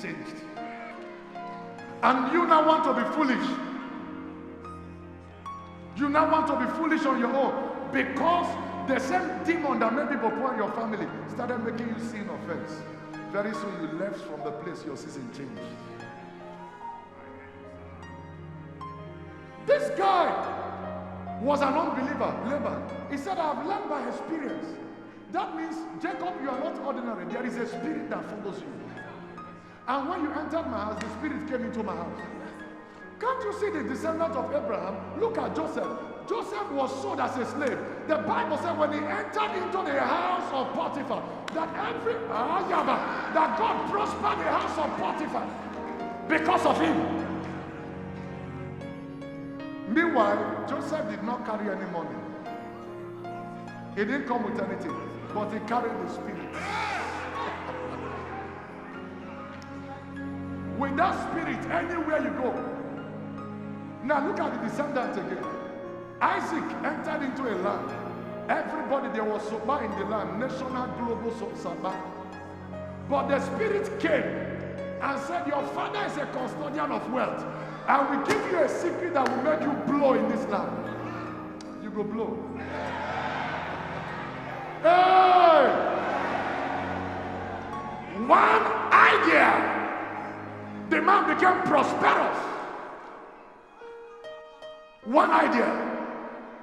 changed. And you now want to be foolish. You now want to be foolish on your own because the same demon that made people poor in your family started making you sin offense. Very soon you left from the place your season changed. This guy was an unbeliever, Laban. He said, I have learned by experience. That means, Jacob, you are not ordinary. There is a spirit that follows you. And when you entered my house, the spirit came into my house. Can't you see the descendant of Abraham? Look at Joseph. Joseph was sold as a slave. The Bible said when he entered into the house of Potiphar, that that God prospered the house of Potiphar because of him. Meanwhile, Joseph did not carry any money. He didn't come with anything, but he carried the spirit. With that spirit, anywhere you go. Now look at the descendants again. Isaac entered into a land. Everybody, there was Soba in the land, national, global Soba. But the spirit came and said, your father is a custodian of wealth. I will give you a secret that will make you blow in this land. You go blow. Hey! One idea. The man became prosperous. One idea.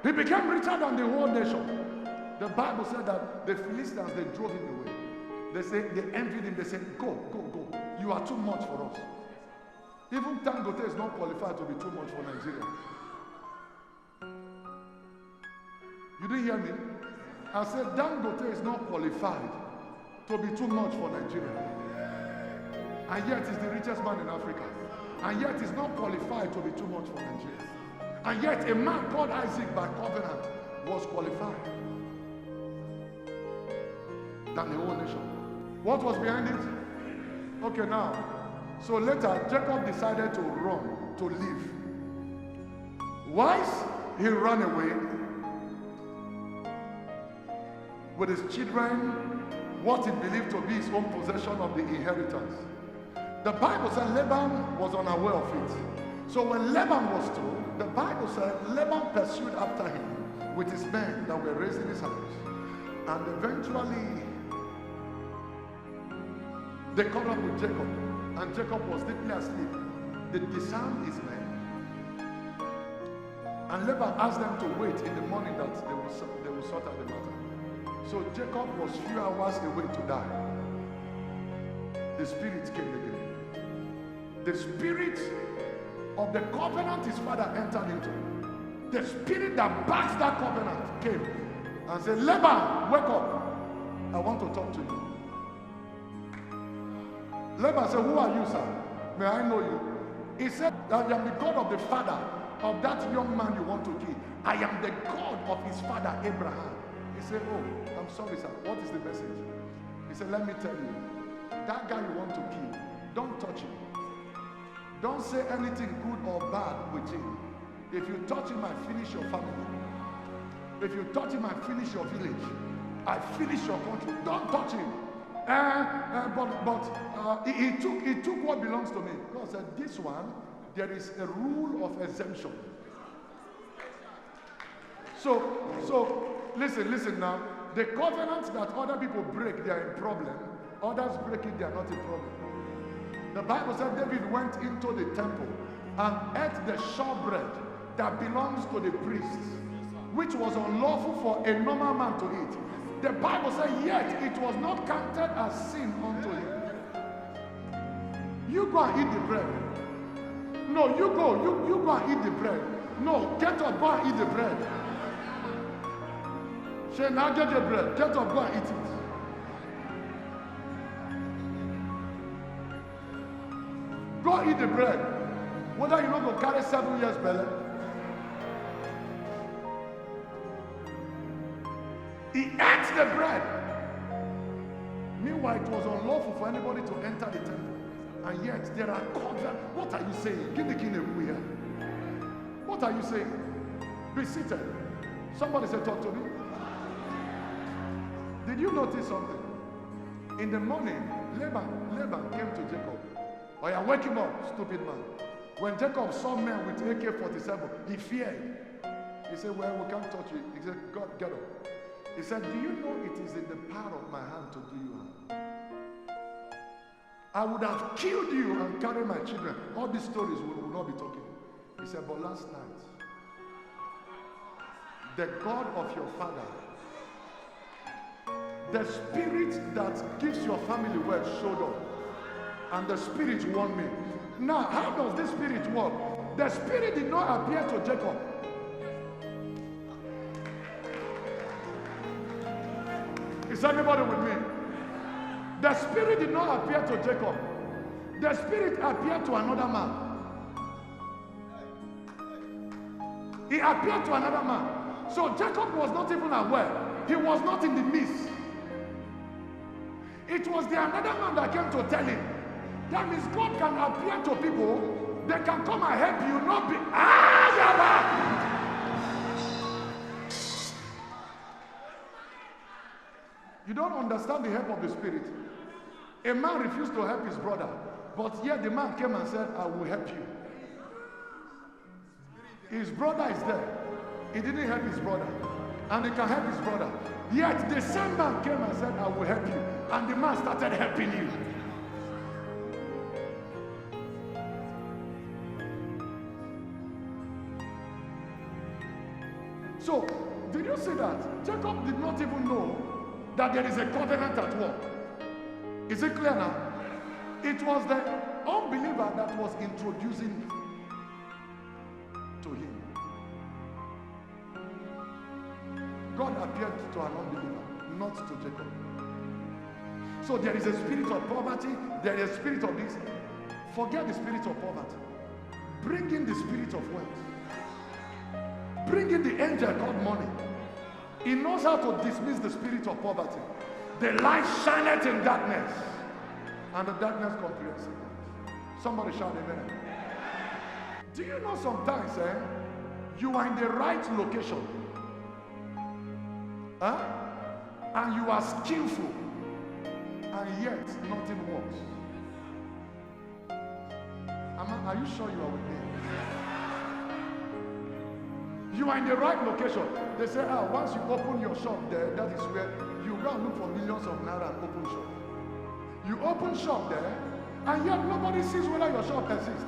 He became richer than the whole nation. The Bible said that the Philistines, they drove him away. They envied him. They said, go, go, go. You are too much for us. Even Dangote is not qualified to be too much for Nigeria. You didn't hear me? I said Dangote is not qualified to be too much for Nigeria. And yet he's the richest man in Africa. And yet he's not qualified to be too much for Nigeria. And yet a man called Isaac by covenant was qualified than the whole nation. What was behind it? Okay, now. So later, Jacob decided to run, to leave. Wise, he ran away with his children, what he believed to be his own possession of the inheritance. The Bible said Laban was unaware of it. So when Laban was told, the Bible said Laban pursued after him with his men that were raising his house. And eventually, they caught up with Jacob. And Jacob was deeply asleep. They disarmed his men. And Laban asked them to wait in the morning that they will sort out the matter. So Jacob was few hours away to die. The spirit came again. The spirit of the covenant his father entered into. The spirit that backs that covenant came and said, Laban, wake up. I want to talk to you. Laban said, who are you, sir? May I know you? He said, I am the God of the father of that young man you want to kill. I am the God of his father, Abraham. He said, oh, I'm sorry, sir. What is the message? He said, let me tell you. That guy you want to kill, don't touch him. Don't say anything good or bad with him. If you touch him, I finish your family. If you touch him, I finish your village. I finish your country. Don't touch him. He took what belongs to me. God said, this one, there is a rule of exemption. So listen now. The covenants that other people break, they are in problem. Others break it, they are not in problem. The Bible said David went into the temple and ate the showbread that belongs to the priests, which was unlawful for a normal man to eat. The Bible said, yet it was not counted as sin unto him. You go and eat the bread. No, you go and eat the bread. No, get up, go and eat the bread. Say, now get the bread. Get up, go and eat it. Go eat the bread. Whether you're not going to carry 7 years belly. He ate the bread. Meanwhile, it was unlawful for anybody to enter the temple. And yet, there are covenants. What are you saying? Give the king a woo here. What are you saying? Be seated. Somebody said, talk to me. Did you notice something? In the morning, Laban came to Jacob Oh yeah, wake him up, stupid man. When Jacob saw men with AK-47, he feared. He said, well, we can't touch you. He said, God, get up. He said, do you know it is in the power of my hand to do you harm? I would have killed you and carried my children. All these stories we will not be talking. He said, but last night, the God of your father, the spirit that gives your family wealth showed up. And the spirit warned me. Now, how does this spirit work? The spirit did not appear to Jacob. Is anybody with me? The spirit did not appear to Jacob. The spirit appeared to another man. He appeared to another man. So Jacob was not even aware. He was not in the midst. It was the another man that came to tell him. That means God can appear to people. They can come and help you, not be. You don't understand the help of the Spirit. A man refused to help his brother, but yet the man came and said, I will help you. His brother is there. He didn't help his brother, and he can help his brother. Yet the same man came and said, I will help you. And the man started helping you. So, did you see that? Jacob did not even know that there is a covenant at work. Is it clear now? It was the unbeliever that was introducing to him. God appeared to an unbeliever, not to Jacob. So there is a spirit of poverty, there is a spirit of this. Forget the spirit of poverty. Bring in the spirit of wealth. Bring in the angel called money. He knows how to dismiss the spirit of poverty. The light shineth in darkness, and the darkness comprehends it. Somebody shout amen. Do you know sometimes you are in the right location, and you are skillful, and yet nothing works? Are you sure you are with me? You are in the right location. They say, once you open your shop there, that is where you go and look for millions of naira and open shop. You open shop there, and yet nobody sees whether your shop exists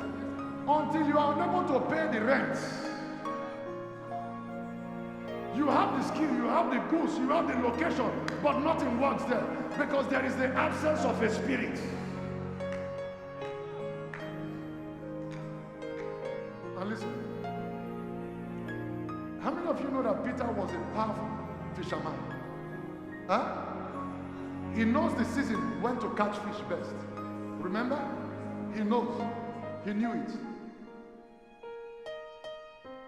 until you are unable to pay the rent. You have the skill, you have the goods, you have the location, but nothing works there because there is the absence of a spirit. And listen. How many of you know that Peter was a powerful fisherman? He knows the season when to catch fish best. Remember? He knows. He knew it.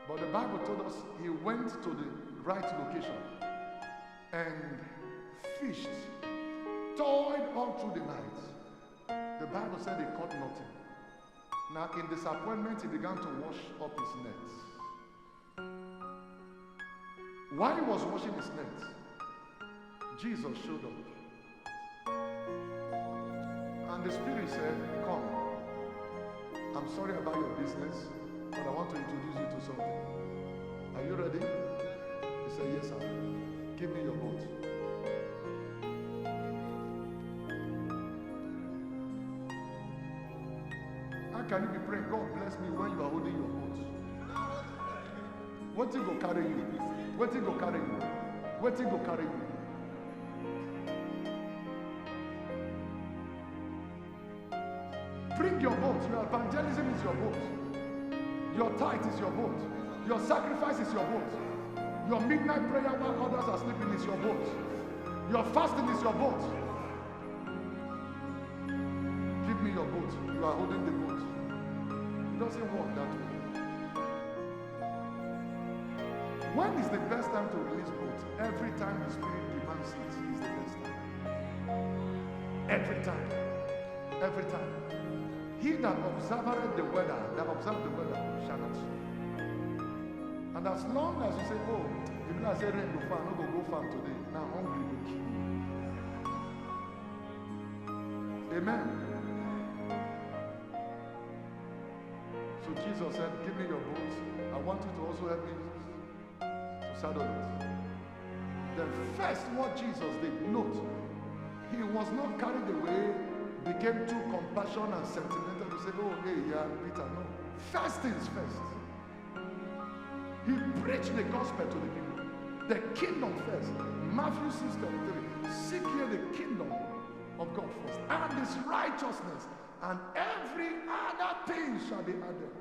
But the Bible told us he went to the right location and fished, toiled all through the night. The Bible said he caught nothing. Now in disappointment, he began to wash up his nets. While he was washing his nets, Jesus showed up. And the Spirit said, come, I'm sorry about your business, but I want to introduce you to something. Are you ready? He said, yes, sir. Give me your boat. How can you be praying, God bless me, when you are holding your boat? What thing will carry you? What thing will carry you? What thing will carry you? Bring your boat. Your evangelism is your boat. Your tithe is your boat. Your sacrifice is your boat. Your midnight prayer while others are sleeping is your boat. Your fasting is your boat. Give me your boat. You are holding the boat. It doesn't work that way. When is the best time to release boat? Every time the Spirit demands it is the best time. Every time. Every time. He that observeth the weather, shall not snow. And as long as you say, oh, the people say rain go far, no go farm today. Now hungry will kill you. Amen. Jesus said, give me your boat. I want you to also help me to saddle it. Then first what Jesus did, note, he was not carried away, became too compassionate and sentimental to say, oh, hey, yeah, Peter, no. First things first. He preached the gospel to the people. The kingdom first. Matthew 6:33. Seek ye the kingdom of God first, and his righteousness, and every other thing shall be added.